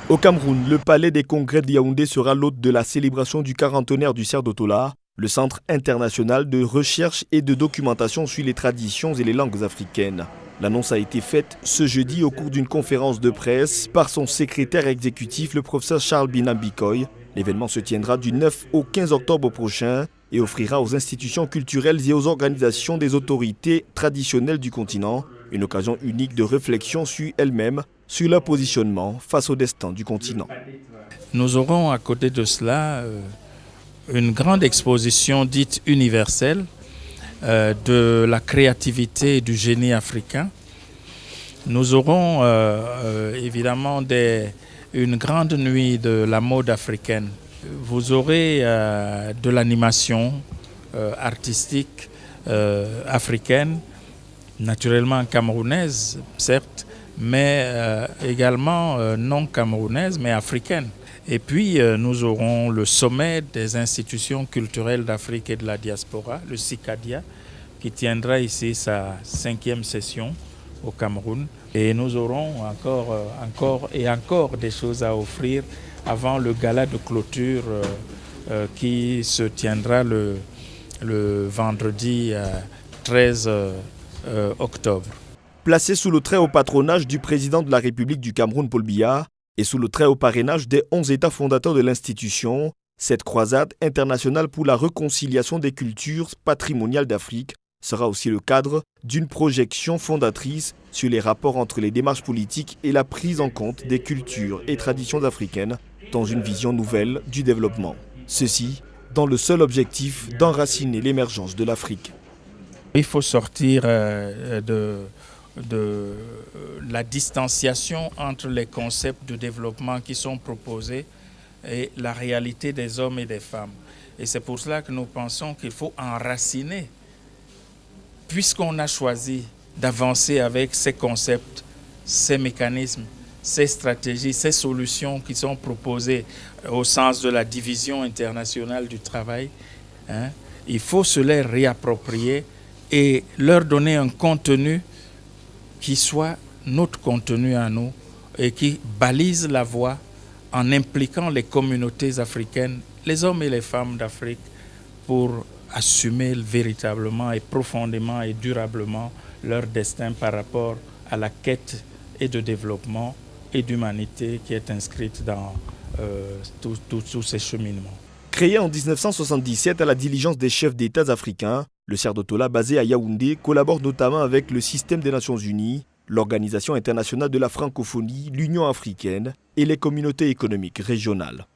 Au Cameroun, le palais des congrès de Yaoundé sera l'hôte de la célébration du 40e du Cerf d'Otola, le centre international de recherche et de documentation sur les traditions et les langues africaines. L'annonce a été faite ce jeudi au cours d'une conférence de presse par son secrétaire exécutif, le professeur Charles Binambikoy. L'événement se tiendra du 9 au 15 octobre prochain et offrira aux institutions culturelles et aux organisations des autorités traditionnelles du continent une occasion unique de réflexion sur elles-mêmes, sur leur positionnement face au destin du continent. Nous aurons à côté de cela une grande exposition dite universelle de la créativité et du génie africain. Nous aurons évidemment une grande nuit de la mode africaine. Vous aurez de l'animation artistique africaine, naturellement camerounaise, certes, mais également non camerounaise, mais africaine. Et puis, nous aurons le sommet des institutions culturelles d'Afrique et de la diaspora, le CICADIA, qui tiendra ici sa 5e session au Cameroun. Et nous aurons encore des choses à offrir avant le gala de clôture qui se tiendra le vendredi 13 octobre. Placé sous le très haut patronage du président de la République du Cameroun, Paul Biya, et sous le très haut parrainage des 11 États fondateurs de l'institution, cette croisade internationale pour la réconciliation des cultures patrimoniales d'Afrique sera aussi le cadre d'une projection fondatrice sur les rapports entre les démarches politiques et la prise en compte des cultures et traditions africaines dans une vision nouvelle du développement. Ceci dans le seul objectif d'enraciner l'émergence de l'Afrique. Il faut sortir de la distanciation entre les concepts de développement qui sont proposés et la réalité des hommes et des femmes. Et c'est pour cela que nous pensons qu'il faut enraciner. Puisqu'on a choisi d'avancer avec ces concepts, ces mécanismes, ces stratégies, ces solutions qui sont proposées au sens de la division internationale du travail, il faut se les réapproprier et leur donner un contenu qui soit notre contenu à nous et qui balise la voie en impliquant les communautés africaines, les hommes et les femmes d'Afrique, pour assumer véritablement et profondément et durablement leur destin par rapport à la quête et de développement et d'humanité qui est inscrite dans tous ces cheminements. Créé en 1977 à la diligence des chefs d'État africains, le Cerf d'Otola, basé à Yaoundé, collabore notamment avec le système des Nations Unies, l'Organisation internationale de la francophonie, l'Union africaine et les communautés économiques régionales.